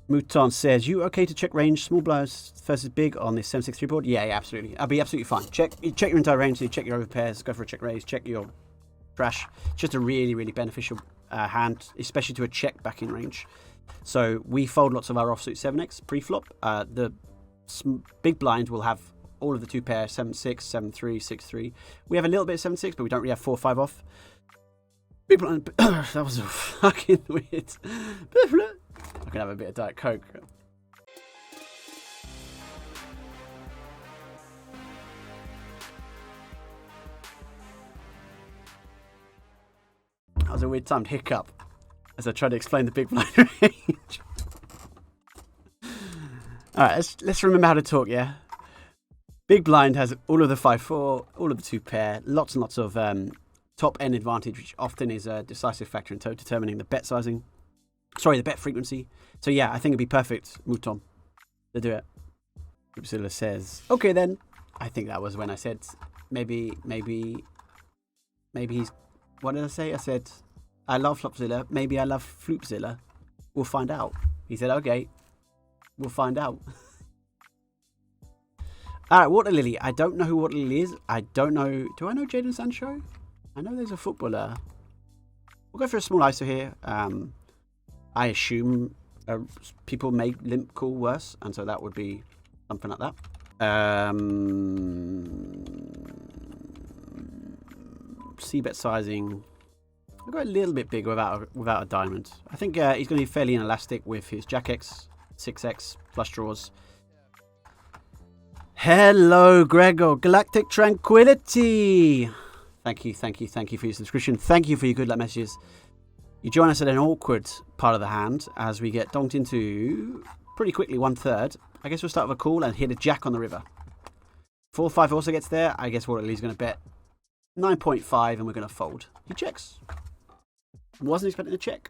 Mouton says, you okay to check range small blinds versus big on this 763 board? Yeah, absolutely. I'll be absolutely fine. Check your entire range, so you check your overpairs, go for a check raise, check your trash. It's just a really, really beneficial hand, especially to a check back in range. So we fold lots of our offsuit 7x pre-flop. The big blind will have all of the 2 pair, 7-6, 7-3, 6-3. We have a little bit of 7-6, but we don't really have 4-5 off. Big blind. That was fucking weird. I can have a bit of Diet Coke. That was a weird timed hiccup as I tried to explain the big blind range. Alright, let's remember how to talk, yeah? Big blind has all of the 5-4, all of the 2 pair, lots and lots of top end advantage, which often is a decisive factor in determining the bet sizing. Sorry, the bet frequency. So yeah, I think it'd be perfect, Mouton, to do it. Priscilla says, okay then. I think that was when I said maybe he's, what did I say? I said, I love Flopzilla. Maybe I love Floopzilla. We'll find out. He said, okay, we'll find out. All right, Water Lily. I don't know who Water Lily is. I don't know. Do I know Jadon Sancho? I know there's a footballer. We'll go for a small ISO here. I assume people make limp call worse, and so that would be something like that. C-bet sizing. I'll go a little bit bigger without a diamond. I think he's going to be fairly inelastic with his Jack X, 6X, flush draws. Hello, Gregor. Galactic Tranquility. Thank you for your subscription. Thank you for your good luck messages. You join us at an awkward part of the hand as we get donked into pretty quickly 1/3. I guess we'll start with a call and hit a jack on the river. 4-5 also gets there. I guess Waterloo's going to bet 9.5 and we're going to fold. He checks. Wasn't expecting a check.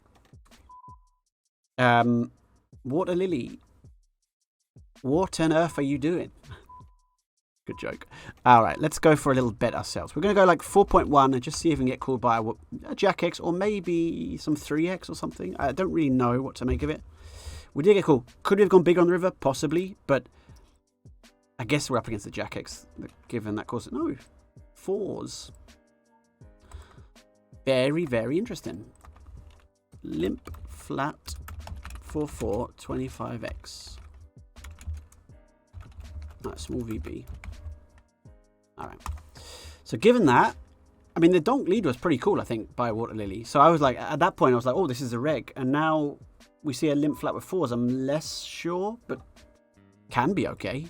Water Lily. What on earth are you doing? Good joke. All right, let's go for a little bet ourselves. We're going to go like 4.1 and just see if we can get called by a Jack X or maybe some 3X or something. I don't really know what to make of it. We did get called. Could we have gone bigger on the river? Possibly, but I guess we're up against the Jack X, given that course. No, 4s. Very, very interesting. Limp, flat, 4-4, 25X. Right, small VB. All right. So given that, I mean, the donk lead was pretty cool, I think, by Water Lily. So I was like, at that point, I was like, oh, this is a reg. And now we see a limp flat with 4s. I'm less sure, but can be okay.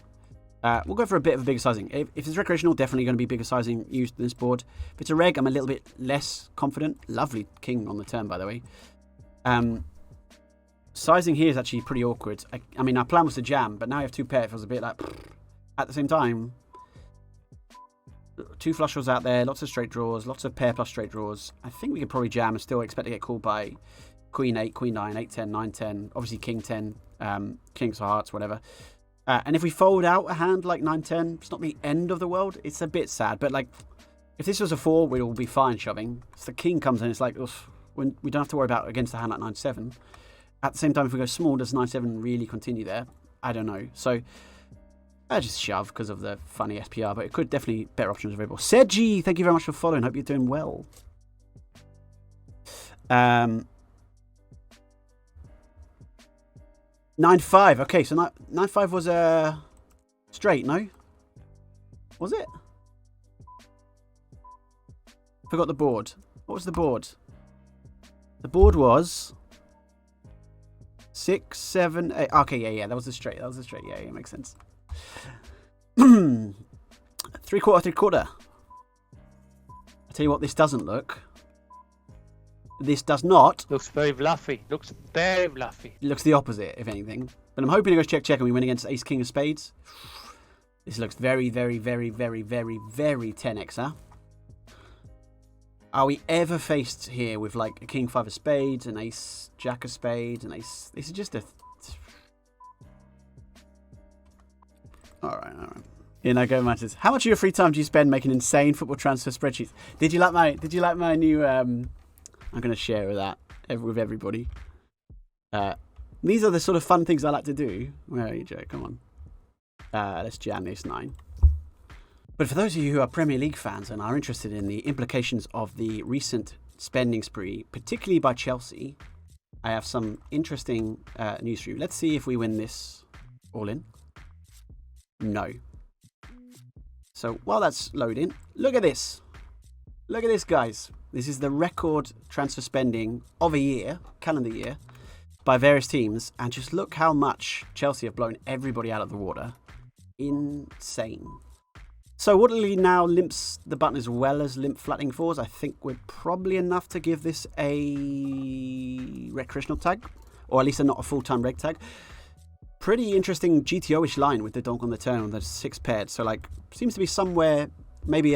We'll go for a bit of a bigger sizing. If it's recreational, definitely going to be bigger sizing used in this board. If it's a reg, I'm a little bit less confident. Lovely king on the turn, by the way. Sizing here is actually pretty awkward. I mean, our plan was to jam, but now you have 2 pair. It feels a bit like... At the same time, 2 flush draws out there, lots of straight draws, lots of pair plus straight draws. I think we could probably jam and still expect to get called by Queen 8, Queen 9, 8, 10, 9, 10, obviously King 10, Kings of Hearts, whatever. And if we fold out a hand like 9, 10, it's not the end of the world. It's a bit sad, but like, if this was a 4, we'd all be fine shoving. So the King comes in, it's like, oof, we don't have to worry about against a hand like 9, 7. At the same time, if we go small, does 9, 7 really continue there? I don't know. So I just shove because of the funny SPR, but it could definitely better options available. Seji, thank you very much for following. Hope you're doing well. 9-5. Okay, so 9-5 was a straight, no? Was it? Forgot the board. What was the board? The board was 6, 7, 8. Okay, yeah. That was a straight. Yeah, it makes sense. 3/4, 3/4. I tell you what, this doesn't look. This does not. Looks very bluffy. Looks very bluffy. It looks the opposite, if anything. But I'm hoping it goes check and we win against Ace King of Spades. This looks very, very, very, very, very, very 10x, huh? Are we ever faced here with like a King 5 of Spades, an Ace Jack of Spades, an Ace? This is just a... Alright. In I go matches. How much of your free time do you spend making insane football transfer spreadsheets? Did you like my new I'm gonna share with everybody. These are the sort of fun things I like to do. Where are you, Joe? Come on. Let's jam this 9. But for those of you who are Premier League fans and are interested in the implications of the recent spending spree, particularly by Chelsea, I have some interesting news for you. Let's see if we win this all in. No. So while that's loading, look at this. Look at this, guys. This is the record transfer spending of a year, calendar year, by various teams. And just look how much Chelsea have blown everybody out of the water. Insane. So Waterloo now limps the button as well as limp flattening forwards. I think we're probably enough to give this a recreational tag, or at least not a full-time reg tag. Pretty interesting GTO-ish line with the donk on the turn on the 6 paired. So like seems to be somewhere maybe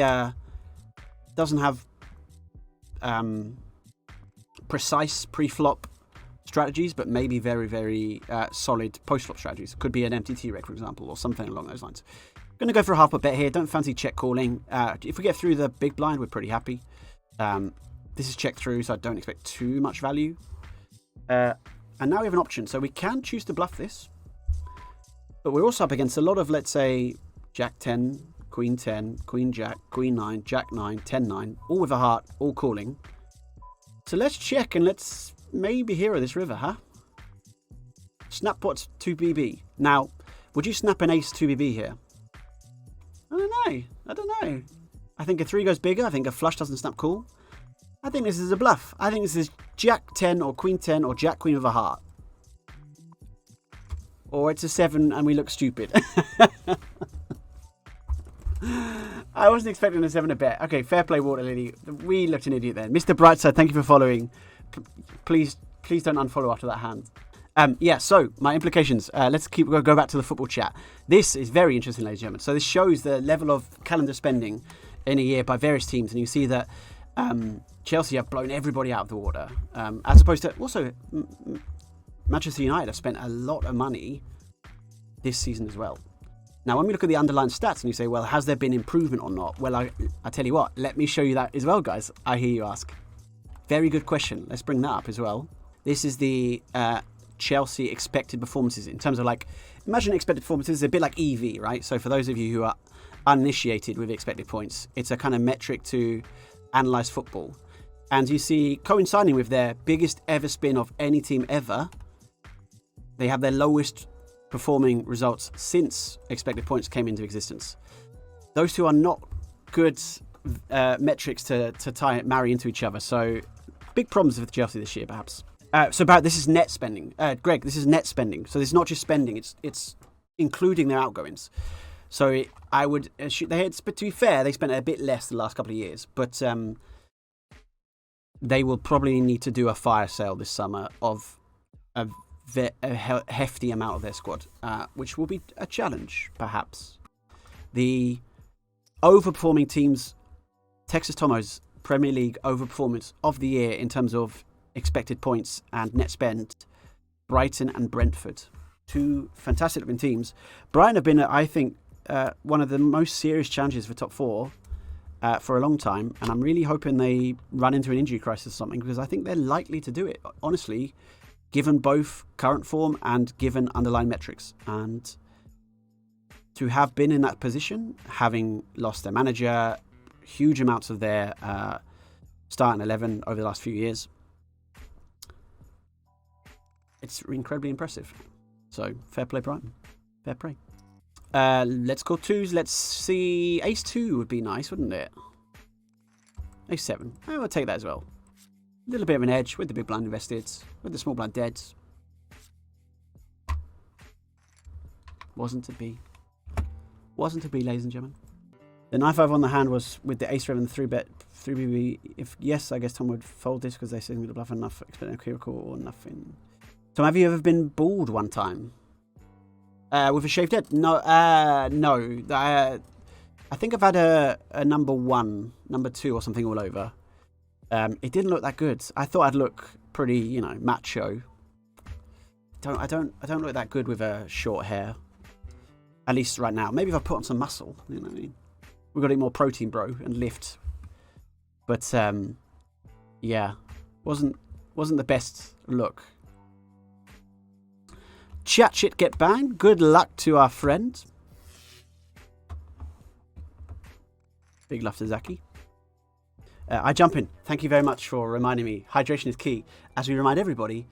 doesn't have precise pre-flop strategies, but maybe very, very solid post-flop strategies. Could be an MTT reg, for example, or something along those lines. Going to go for a half a bet here. Don't fancy check calling. If we get through the big blind, we're pretty happy. This is check through, so I don't expect too much value. And now we have an option. So we can choose to bluff this. But we're also up against a lot of, let's say, Jack 10, Queen 10, Queen Jack, Queen 9, Jack 9, 10 9, all with a heart, all calling. So let's check and let's maybe hero this river, huh? Snap pot's 2BB. Now, would you snap an ace 2BB here? I don't know. I think a 3 goes bigger. I think a flush doesn't snap cool. I think this is a bluff. I think this is Jack 10 or Queen 10 or Jack Queen with a heart. Or it's a 7 and we look stupid. I wasn't expecting a 7 to bet. Okay, fair play, Water Lily. We looked an idiot then. Mr. Brightside, thank you for following. Please don't unfollow after that hand. Yeah, so my implications. Let's go back to the football chat. This is very interesting, ladies and gentlemen. So this shows the level of calendar spending in a year by various teams, and you see that Chelsea have blown everybody out of the water, as opposed to also Manchester United have spent a lot of money this season as well. Now, when we look at the underlying stats and you say, well, has there been improvement or not? Well, I tell you what, let me show you that as well, guys. I hear you ask. Very good question. Let's bring that up as well. This is the Chelsea expected performances in terms of like, imagine expected performances is a bit like EV, right? So for those of you who are uninitiated with expected points, it's a kind of metric to analyze football. And you see coinciding with their biggest ever spin of any team ever, they have their lowest performing results since expected points came into existence. Those two are not good metrics to marry into each other. So big problems with Chelsea this year, perhaps. This is net spending. Greg, this is net spending. So it's not just spending; it's including their outgoings. So I would but to be fair, they spent a bit less the last couple of years, but they will probably need to do a fire sale this summer of a hefty amount of their squad, which will be a challenge, perhaps. The overperforming teams, Texas Tomos Premier League overperformance of the year in terms of expected points and net spend, Brighton and Brentford. Two fantastic looking teams. Brighton have been, I think, one of the most serious challenges for top 4 for a long time, and I'm really hoping they run into an injury crisis or something, because I think they're likely to do it, honestly, given both current form and given underlying metrics. And to have been in that position, having lost their manager, huge amounts of their starting 11 over the last few years, it's incredibly impressive. So, fair play, Brighton. Fair play. Let's go 2s. Let's see. Ace 2 would be nice, wouldn't it? Ace 7. I will take that as well. A little bit of an edge with the big blind invested, with the small blind dead. Wasn't to be. Wasn't to be, ladies and gentlemen. The 9-5 on the hand was with the ace 7 and the 3-bet 3BB. If yes, I guess Tom would fold this because they said we'd bluff enough, expecting a clear call or nothing. Tom, have you ever been bald one time? With a shaved head? No. No. I think I've had a number 1, number 2 or something all over. It didn't look that good. I thought I'd look pretty, macho. I don't look that good with a short hair. At least right now. Maybe if I put on some muscle, you know what I mean? We've got to eat more protein, bro, and lift. But yeah, wasn't the best look. Chat shit get banged. Good luck to our friend. Big love to Zaki. I jump in. Thank you very much for reminding me. Hydration is key. As we remind everybody,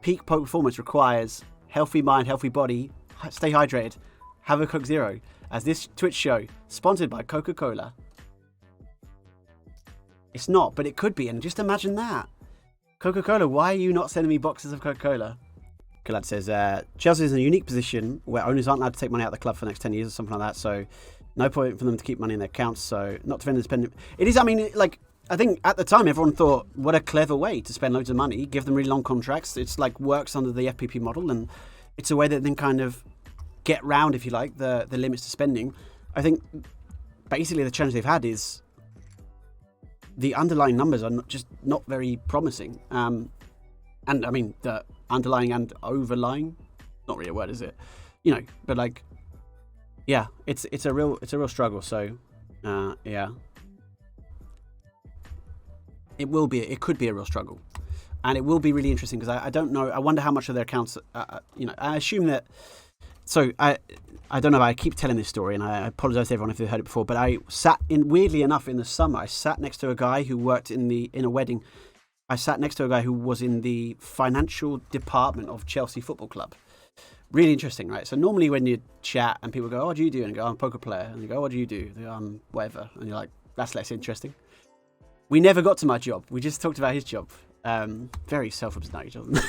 peak poke performance requires healthy mind, healthy body. Stay hydrated. Have a Coke Zero. As this Twitch show, sponsored by Coca-Cola. It's not, but it could be. And just imagine that. Coca-Cola, why are you not sending me boxes of Coca-Cola? Kalad says, Chelsea is in a unique position where owners aren't allowed to take money out of the club for the next 10 years or something like that. So no point for them to keep money in their accounts. So not defending the spending. It is, I mean, like, I think at the time everyone thought, what a clever way to spend loads of money, give them really long contracts. It's like works under the FPP model, and it's a way that then kind of get round, if you like, the limits to spending. I think basically the challenge they've had is the underlying numbers are not very promising. And I mean, the underlying and overlying, not really a word, is it? You know, but like, yeah, it's a real struggle. So, yeah. It could be a real struggle, and it will be really interesting because I don't know. I wonder how much of their accounts, you know. I assume that. So I don't know. I keep telling this story, and I apologise to everyone if they've heard it before. But I sat in, weirdly enough, in the summer. I sat next to a guy who worked in a wedding. I sat next to a guy who was in the financial department of Chelsea Football Club. Really interesting, right? So normally when you chat and people go, "Oh, what do you do?" and you go, "I'm a poker player," and you go, "Oh, what do you do?" They go, whatever, and you're like, "That's less interesting." We never got to my job. We just talked about his job. Very self-absorbed.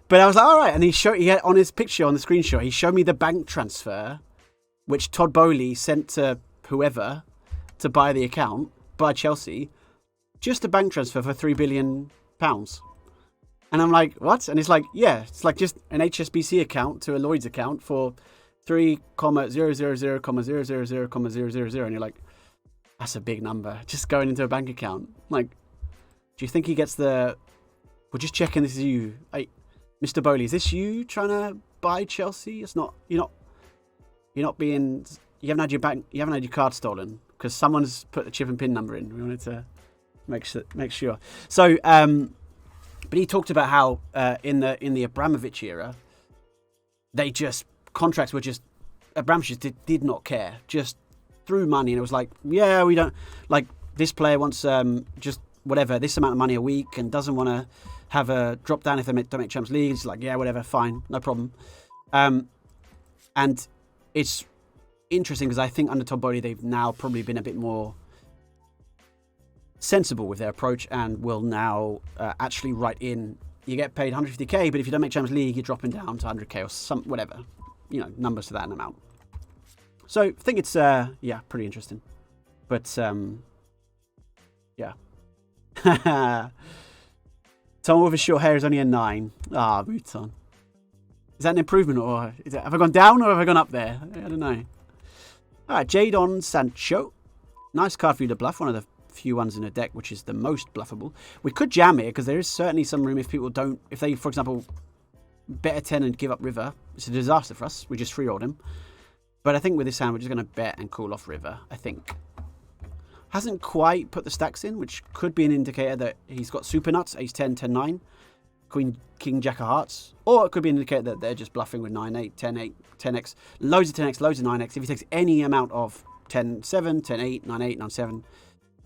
But I was like, all right. And he had on his picture on the screenshot, he showed me the bank transfer, which Todd Bowley sent to whoever to buy the account, buy Chelsea, just a bank transfer for £3 billion. And I'm like, what? And it's like, yeah, it's like just an HSBC account to a Lloyd's account for 3,000,000,000,000,000. And you're like, that's a big number. Just going into a bank account. Like, do you think he gets We're just checking this is you. Hey, Mr. Bowley, is this you trying to buy Chelsea? It's not. You're not being. You haven't had your card stolen because someone's put the chip and pin number in. We wanted to make sure. So, but he talked about how in the Abramovich era, contracts were just Abramovich did not care. Just threw money, and it was like, yeah, we don't like this player wants just whatever this amount of money a week and doesn't want to have a drop down if they don't make Champions League. It's like, yeah, whatever, fine, no problem. And it's interesting because I think under Todd Bowley they've now probably been a bit more sensible with their approach and will now actually write in, you get paid 150k, but if you don't make Champions League, you're dropping down to 100k or some whatever, numbers to that amount. So I think it's pretty interesting. But yeah. Tom with his short hair is only a 9. Mouton. Is that an improvement, or have I gone down or have I gone up there? I don't know. All right, Jadon Sancho. Nice card for you to bluff. One of the few ones in a deck which is the most bluffable. We could jam here because there is certainly some room if people don't. If they, for example, bet a 10 and give up river, it's a disaster for us. We just free-rolled him. But I think with this hand, we're just going to bet and call off river, I think. Hasn't quite put the stacks in, which could be an indicator that he's got super nuts, ace 10, 10, 9, queen, king, jack of hearts. Or it could be an indicator that they're just bluffing with 9, 8, 10, 8, 10x, loads of 10x, loads of 9x. If he takes any amount of 10, 7, 10, 8, 9, 8, 9, 7.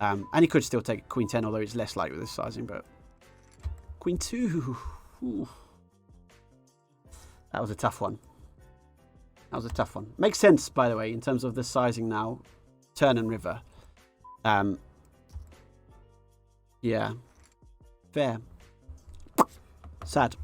And he could still take queen 10, although it's less likely with this sizing. But queen 2. Ooh. That was a tough one. Makes sense, by the way, in terms of the sizing now. Turn and river. Yeah. Fair. Sad.